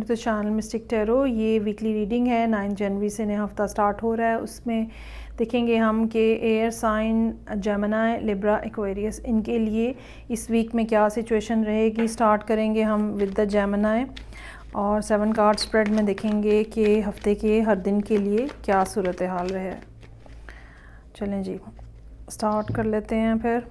To channel mystic tarot. ये weekly reading है, 9 जनवरी से नया हफ्ता स्टार्ट हो रहा है। उसमें देखेंगे हम कि air sign Gemini, Libra, Aquarius, इनके लिए इस वीक में क्या सिचुएशन रहेगी। स्टार्ट करेंगे हम विद द जेमिनी और 7 कार्ड स्प्रेड में देखेंगे कि हफ्ते के हर दिन के लिए क्या सूरत हाल रहे। चलें जी, स्टार्ट कर लेते हैं फिर।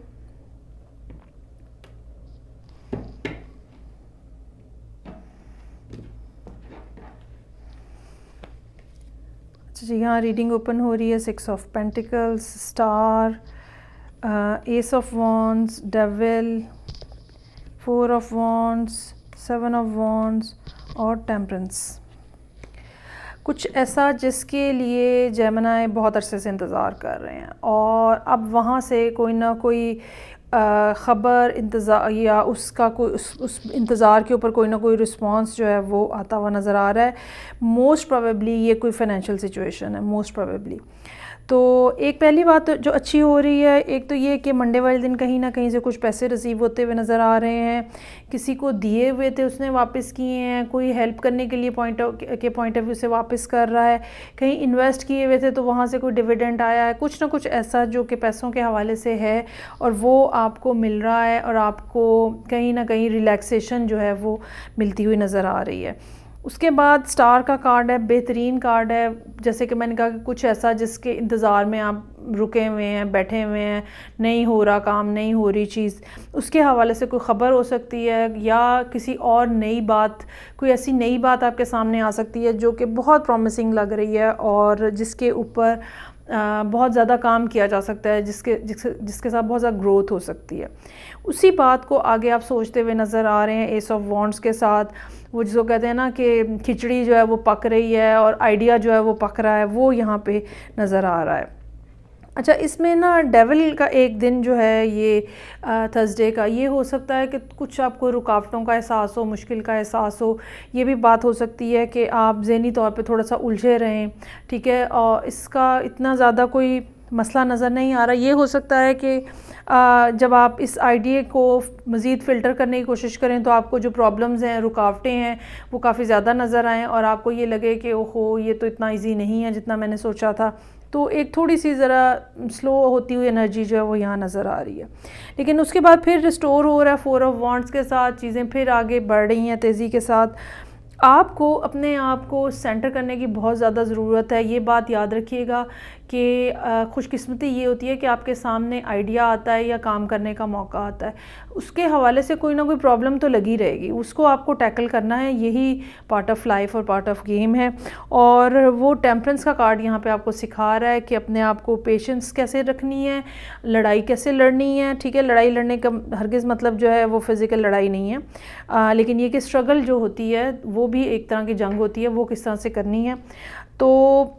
जी, यहाँ रीडिंग ओपन हो रही है। 6 of pentacles, star, S of wands, devil, 4 of wands, 7 of wands और टेम्परेंस। कुछ ऐसा जिसके लिए जेमिनी बहुत अरसे से इंतज़ार कर रहे हैं और अब वहाँ से कोई ना कोई ख़बर इंतज़ार या उसका कोई उस इंतज़ार के ऊपर कोई ना कोई रिस्पांस जो है वो आता हुआ नज़र आ रहा है। मोस्ट प्रोबेबली ये कोई फाइनेंशियल सिचुएशन है, मोस्ट प्रोबेबली। तो एक पहली बात जो अच्छी हो रही है, एक तो ये कि मंडे वाले दिन कहीं ना कहीं से कुछ पैसे रिसीव होते हुए नज़र आ रहे हैं। किसी को दिए हुए थे उसने वापस किए हैं, कोई हेल्प करने के लिए पॉइंट ऑफ व्यू से वापस कर रहा है। कहीं इन्वेस्ट किए हुए थे तो वहाँ से कोई डिविडेंड आया है। कुछ ना कुछ ऐसा जो कि पैसों के हवाले से है और वो आपको मिल रहा है और आपको कहीं ना कहीं रिलैक्सेशन जो है वो मिलती हुई नज़र आ रही है। उसके बाद स्टार का कार्ड है, बेहतरीन कार्ड है। जैसे कि मैंने कहा कि कुछ ऐसा जिसके इंतज़ार में आप रुके हुए हैं, बैठे हुए हैं, नहीं हो रहा काम, नहीं हो रही चीज़, उसके हवाले से कोई ख़बर हो सकती है या किसी और नई बात, कोई ऐसी नई बात आपके सामने आ सकती है जो कि बहुत प्रॉमिसिंग लग रही है और जिसके ऊपर बहुत ज़्यादा काम किया जा सकता है, जिसके साथ बहुत ज़्यादा ग्रोथ हो सकती है। उसी बात को आगे आप सोचते हुए नज़र आ रहे हैं एस ऑफ वॉन्ड्स के साथ। वो जिसको कहते हैं ना कि खिचड़ी जो है वो पक रही है और आइडिया जो है वो पक रहा है, वो यहाँ पे नज़र आ रहा है। अच्छा, इसमें ना डेविल का एक दिन जो है ये थर्सडे का, ये हो सकता है कि कुछ आपको रुकावटों का एहसास हो, मुश्किल का एहसास हो। ये भी बात हो सकती है कि आप ज़हनी तौर पे थोड़ा सा उलझे रहें, ठीक है। और इसका इतना ज़्यादा कोई मसला नज़र नहीं आ रहा। ये हो सकता है कि जब आप इस आइडिया को मज़ीद फ़िल्टर करने की कोशिश करें तो आपको जो प्रॉब्लम्स हैं, रुकावटें हैं, वो काफ़ी ज़्यादा नज़र आएँ और आपको ये लगे कि ओहो, ये तो इतना ईजी नहीं है जितना मैंने सोचा था। तो एक थोड़ी सी ज़रा स्लो होती हुई एनर्जी जो है वो यहाँ नज़र आ रही है। लेकिन उसके बाद फिर रिस्टोर हो रहा है 4 ऑफ वॉन्ड्स के साथ। चीज़ें फिर आगे बढ़ रही हैं तेज़ी के साथ। आपको अपने आप को सेंटर करने की बहुत ज़्यादा ज़रूरत है। ये बात याद रखिएगा कि खुशकिस्मती ये होती है कि आपके सामने आइडिया आता है या काम करने का मौका आता है, उसके हवाले से कोई ना कोई प्रॉब्लम तो लगी रहेगी, उसको आपको टैकल करना है। यही पार्ट ऑफ लाइफ और पार्ट ऑफ गेम है। और वो टेम्परेंस का कार्ड यहाँ पे आपको सिखा रहा है कि अपने आप को पेशेंस कैसे रखनी है, लड़ाई कैसे लड़नी है, ठीक है। लड़ाई लड़ने का हरगिज़ मतलब जो है वो फिज़िकल लड़ाई नहीं है, लेकिन ये कि स्ट्रगल जो होती है वो भी एक तरह की जंग होती है, वो किस तरह से करनी है। तो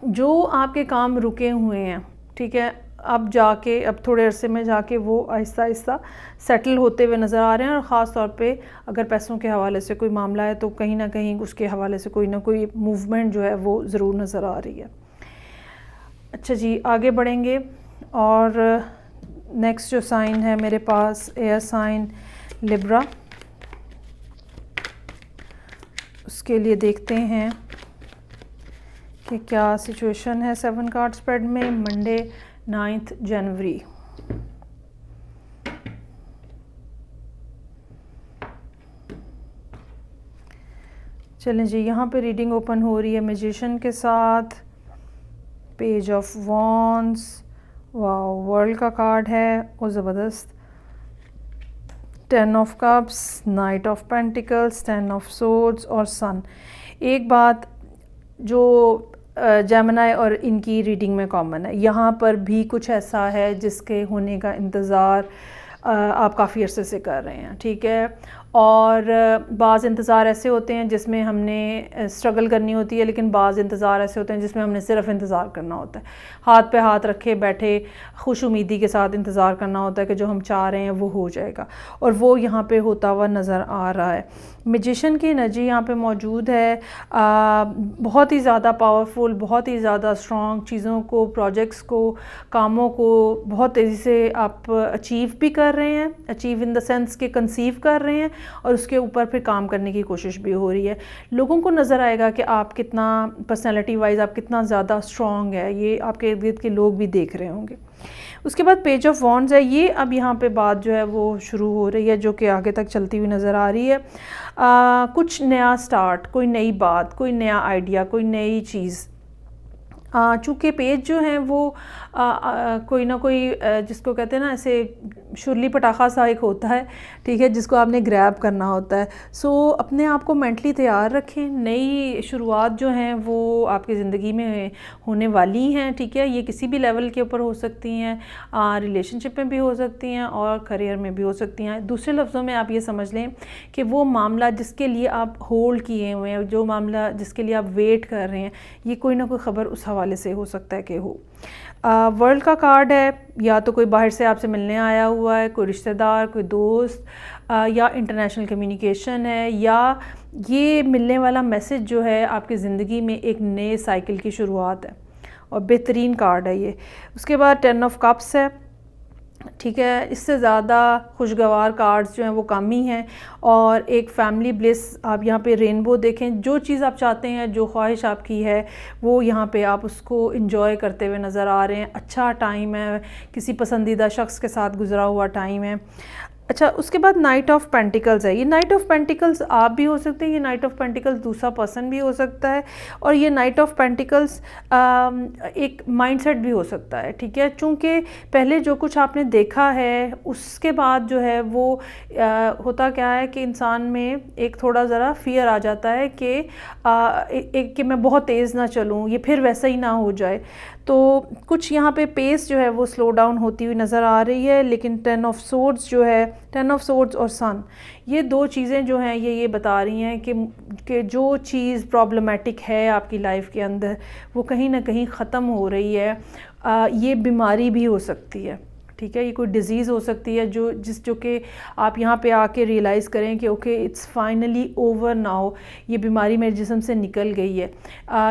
जो आपके काम रुके हुए हैं, ठीक है, अब जाके अब थोड़े अरसे में जाके वो आहिस्ता आहिस्ता सेटल होते हुए नज़र आ रहे हैं। और ख़ास तौर पे अगर पैसों के हवाले से कोई मामला है तो कहीं ना कहीं उसके हवाले से कोई ना कोई मूवमेंट जो है वो ज़रूर नज़र आ रही है। अच्छा जी, आगे बढ़ेंगे और नेक्स्ट जो साइन है मेरे पास, एयर साइन लिब्रा, उसके लिए देखते हैं कि क्या सिचुएशन है 7 कार्ड स्प्रेड में मंडे 9 जनवरी। चलें जी, यहाँ पे रीडिंग ओपन हो रही है मैजिशियन के साथ, page of wands, wow, world का कार्ड है और ज़बरदस्त, 10 of cups, night of pentacles, 10 of swords और सन। एक बात जो जेमिनी और इनकी रीडिंग में कॉमन है, यहाँ पर भी कुछ ऐसा है जिसके होने का इंतज़ार आप काफ़ी अरसे से कर रहे हैं, ठीक है। और बाज़ इंतज़ार ऐसे होते हैं जिसमें हमने स्ट्रगल करनी होती है, लेकिन बाज़ इंतज़ार ऐसे होते हैं जिसमें हमने सिर्फ इंतज़ार करना होता है, हाथ पे हाथ रखे बैठे खुश उम्मीदी के साथ इंतज़ार करना होता है कि जो हम चाह रहे हैं वो हो जाएगा, और वो यहाँ पे होता हुआ नज़र आ रहा है। मैजिशियन की एनर्जी यहाँ पे मौजूद है, बहुत ही ज़्यादा पावरफुल, बहुत ही ज़्यादा स्ट्रॉन्ग, चीज़ों को, प्रोजेक्ट्स को, कामों को बहुत तेज़ी से आप अचीव भी कर रहे हैं, अचीव इन द सेंस के कंसीव कर रहे हैं, और उसके ऊपर फिर काम करने की कोशिश भी हो रही है। लोगों को नज़र आएगा कि आप कितना पर्सनैलिटी वाइज आप कितना ज़्यादा स्ट्रॉन्ग है, ये आपके इर्द गिर्द के लोग भी देख रहे होंगे। उसके बाद पेज ऑफ वॉन्ड्स है, ये अब यहाँ पे बात जो है वो शुरू हो रही है, जो कि आगे तक चलती हुई नज़र आ रही है। कुछ नया स्टार्ट, कोई नई बात, कोई नया आइडिया, कोई नई चीज़। चूँकि पेज जो हैं वो कोई ना कोई जिसको कहते हैं ना ऐसे शुरली पटाखा सा एक होता है, ठीक है, जिसको आपने ग्रैब करना होता है। सो अपने आप को मेंटली तैयार रखें, नई शुरुआत जो हैं वो आपकी ज़िंदगी में होने वाली हैं, ठीक है। ये किसी भी लेवल के ऊपर हो सकती हैं, रिलेशनशिप में भी हो सकती हैं और करियर में भी हो सकती हैं। दूसरे लफ्ज़ों में आप ये समझ लें कि वो मामला जिसके लिए आप होल्ड किए हुए हैं, जो मामला जिसके लिए आप वेट कर रहे हैं, ये कोई ना कोई ख़बर उस हवाले से हो सकता है कि हो। वर्ल्ड का कार्ड है, या तो कोई बाहर से आपसे मिलने आया हुआ है, कोई रिश्तेदार, कोई दोस्त, या इंटरनेशनल कम्युनिकेशन है, या ये मिलने वाला मैसेज जो है आपकी ज़िंदगी में एक नए साइकिल की शुरुआत है और बेहतरीन कार्ड है ये। उसके बाद 10 ऑफ कप्स है, ठीक है। इससे ज़्यादा खुशगवार कार्ड्स जो हैं वो कम ही हैं। और एक फैमिली ब्लिस, आप यहाँ पे रेनबो देखें, जो चीज़ आप चाहते हैं, जो ख्वाहिश आपकी है, वो यहाँ पे आप उसको इंजॉय करते हुए नज़र आ रहे हैं। अच्छा टाइम है, किसी पसंदीदा शख्स के साथ गुजरा हुआ टाइम है। अच्छा, उसके बाद नाइट ऑफ पेंटिकल्स है। ये नाइट ऑफ पेंटिकल्स आप भी हो सकते हैं, ये नाइट ऑफ पेंटिकल्स दूसरा पर्सन भी हो सकता है, और ये नाइट ऑफ पेंटिकल्स एक माइंडसेट भी हो सकता है, ठीक है। चूँकि पहले जो कुछ आपने देखा है उसके बाद जो है वो होता क्या है कि इंसान में एक थोड़ा ज़रा फियर आ जाता है कि कि मैं बहुत तेज़ ना चलूँ, ये फिर वैसा ही ना हो जाए। तो कुछ यहाँ पे पेस जो है वो स्लो डाउन होती हुई नज़र आ रही है। लेकिन 10 ऑफ सोर्ड्स जो है, 10 ऑफ सोर्ड्स और सन, ये दो चीज़ें जो हैं ये बता रही हैं कि जो चीज़ प्रॉब्लमेटिक है आपकी लाइफ के अंदर वो कहीं ना कहीं ख़त्म हो रही है। ये बीमारी भी हो सकती है, ठीक है। ये कोई डिज़ीज़ हो सकती है जो कि आप यहाँ पे आके रियलाइज़ करें कि okay it's finally over now, ये बीमारी मेरे जिस्म से निकल गई है।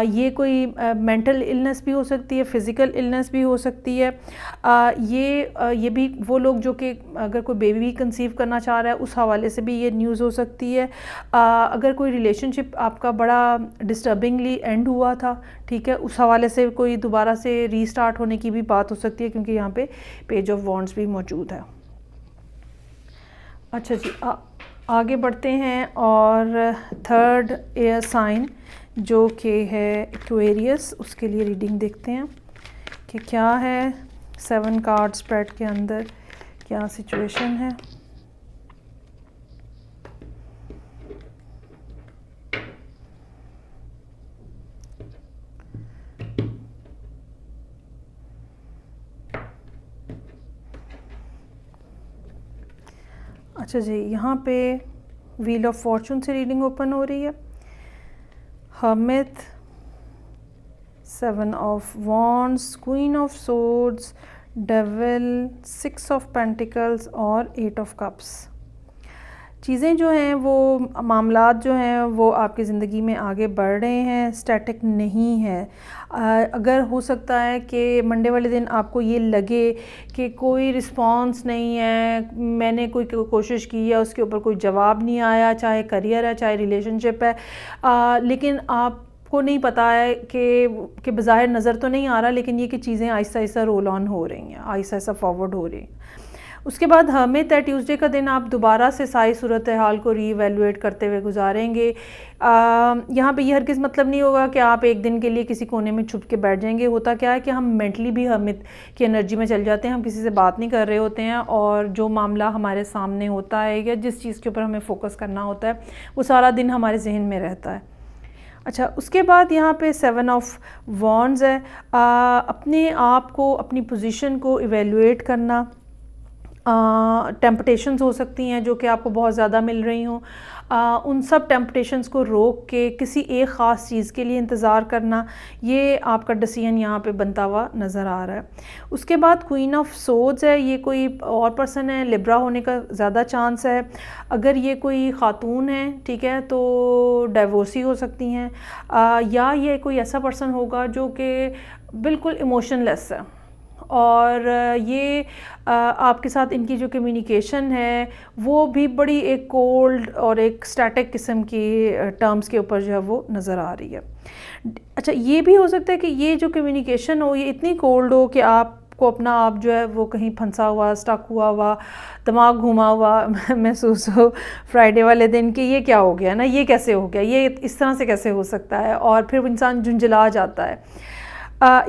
ये कोई मेंटल इलनेस भी हो सकती है, फ़िज़िकल इलनेस भी हो सकती है। ये भी वो लोग जो कि अगर कोई बेबी कंसीव करना चाह रहा है उस हवाले से भी ये न्यूज़ हो सकती है। अगर कोई रिलेशनशिप आपका बड़ा डिस्टर्बिंगली एंड हुआ था, ठीक है, उस हवाले से कोई दोबारा से रीस्टार्ट होने की भी बात हो सकती है, क्योंकि यहाँ पे पेज ऑफ वॉन्ड्स भी मौजूद है। अच्छा जी, आगे बढ़ते हैं और थर्ड एयर साइन जो कि है एक्वेरियस, उसके लिए रीडिंग देखते हैं कि क्या है 7 कार्ड स्प्रेड के अंदर, क्या सिचुएशन है। अच्छा जी, यहाँ पे व्हील ऑफ फॉर्चून से रीडिंग ओपन हो रही है। Hermit, 7 of wands, queen of swords, devil, 6 of pentacles और 8 ऑफ कप्स। चीज़ें जो हैं वो, मामलात जो हैं वो आपकी ज़िंदगी में आगे बढ़ रहे हैं, स्टैटिक नहीं है। अगर हो सकता है कि मंडे वाले दिन आपको ये लगे कि कोई रिस्पांस नहीं है, मैंने कोई कोशिश की है उसके ऊपर कोई जवाब नहीं आया, चाहे करियर है चाहे रिलेशनशिप है, लेकिन आपको नहीं पता है कि बज़ाहिर नज़र तो नहीं आ रहा, लेकिन ये कि चीज़ें आहिस्ता आहिस्ता रोल ऑन हो रही हैं, आहिस्ता आहिस्ता फॉरवर्ड हो रही हैं। उसके बाद हर्मिट है, ट्यूसडे का दिन आप दोबारा से सारी सूरत हाल को रीवैल्यूएट करते हुए गुजारेंगे। यहाँ पे ये हरगिज़ मतलब नहीं होगा कि आप एक दिन के लिए किसी कोने में छुप के बैठ जाएंगे। होता क्या है कि हम मेंटली भी हर्मिट की एनर्जी में चल जाते हैं, हम किसी से बात नहीं कर रहे होते हैं, और जो मामला हमारे सामने होता है या जिस चीज़ के ऊपर हमें फोकस करना होता है वो सारा दिन हमारे जहन में रहता है। अच्छा, उसके बाद यहाँ पे 7 ऑफ वॉन्ड्स है। अपने आप को, अपनी पोजीशन को इवेलुएट करना, टेम्पटेशंस हो सकती हैं जो कि आपको बहुत ज़्यादा मिल रही हों, उन सब टेम्पटेशंस को रोक के किसी एक ख़ास चीज़ के लिए इंतज़ार करना, ये आपका डिसीजन यहाँ पे बनता हुआ नज़र आ रहा है। उसके बाद क्वीन ऑफ सोर्ड्स है, ये कोई और पर्सन है, लिब्रा होने का ज़्यादा चांस है। अगर ये कोई ख़ातून है, ठीक है, तो डाइवोर्सी हो सकती हैं, या ये कोई ऐसा पर्सन होगा जो कि बिल्कुल इमोशनलेस है और ये आपके साथ इनकी जो कम्युनिकेशन है वो भी बड़ी एक कोल्ड और एक स्टैटिक किस्म की टर्म्स के ऊपर जो है वो नज़र आ रही है। अच्छा, ये भी हो सकता है कि ये जो कम्युनिकेशन हो ये इतनी कोल्ड हो कि आपको अपना आप जो है वो कहीं फंसा हुआ, स्टक हुआ, दिमाग घुमा हुआ महसूस हो फ्राइडे वाले दिन कि ये क्या हो गया ना, ये कैसे हो गया, ये इस तरह से कैसे हो सकता है, और फिर इंसान झुंझला जाता है।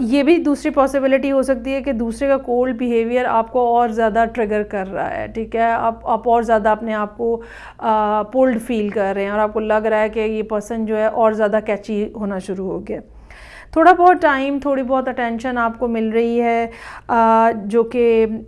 ये भी दूसरी पॉसिबिलिटी हो सकती है कि दूसरे का कोल्ड बिहेवियर आपको और ज़्यादा ट्रिगर कर रहा है, ठीक है, आप और ज़्यादा अपने आप को पुल्ड फील कर रहे हैं और आपको लग रहा है कि ये पर्सन जो है और ज़्यादा कैची होना शुरू हो गया। थोड़ा बहुत टाइम, थोड़ी बहुत अटेंशन आपको मिल रही है जो कि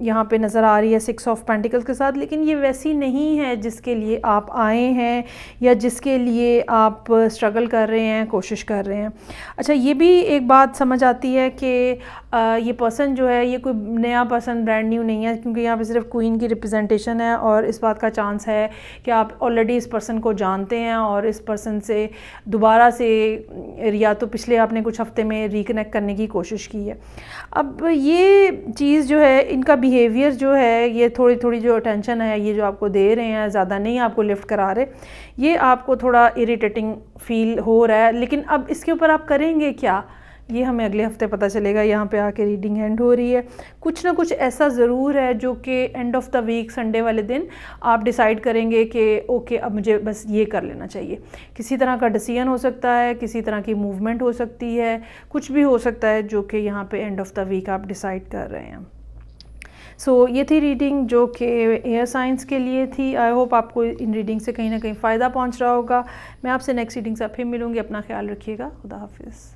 यहाँ पे नज़र आ रही है 6 ऑफ पेंटिकल्स के साथ, लेकिन ये वैसी नहीं है जिसके लिए आप आए हैं या जिसके लिए आप स्ट्रगल कर रहे हैं, कोशिश कर रहे हैं। अच्छा, ये भी एक बात समझ आती है कि ये पर्सन जो है ये कोई नया पर्सन, ब्रांड न्यू नहीं है, क्योंकि यहाँ पे सिर्फ क्वीन की रिप्रेजेंटेशन है और इस बात का चांस है कि आप ऑलरेडी इस पर्सन को जानते हैं और इस पर्सन से दोबारा से या तो पिछले आपने कुछ हफ्ते में रिकनेक्ट करने की कोशिश की है। अब ये चीज़ जो है, इनका बिहेवियर जो है, ये थोड़ी थोड़ी जो अटेंशन है ये जो आपको दे रहे हैं, ज़्यादा नहीं आपको लिफ्ट करा रहे, ये आपको थोड़ा इरिटेटिंग फील हो रहा है। लेकिन अब इसके ऊपर आप करेंगे क्या, ये हमें अगले हफ्ते पता चलेगा। यहाँ पे आके रीडिंग एंड हो रही है, कुछ ना कुछ ऐसा ज़रूर है जो कि end of the week Sunday वाले दिन आप डिसाइड करेंगे कि ओके अब मुझे बस ये कर लेना चाहिए। किसी तरह का डिसीजन हो सकता है, किसी तरह की मूवमेंट हो सकती है, कुछ भी हो सकता है जो कि यहाँ पे एंड ऑफ द वीक आप डिसाइड कर रहे हैं। सो ये थी रीडिंग जो कि एयर साइंस के लिए थी। आई होप आपको इन रीडिंग से कहीं ना कहीं फ़ायदा पहुँच रहा होगा। मैं आपसे नेक्स्ट रीडिंग से फिर मिलूँगी। अपना ख्याल रखिएगा। खुदा हाफिज़।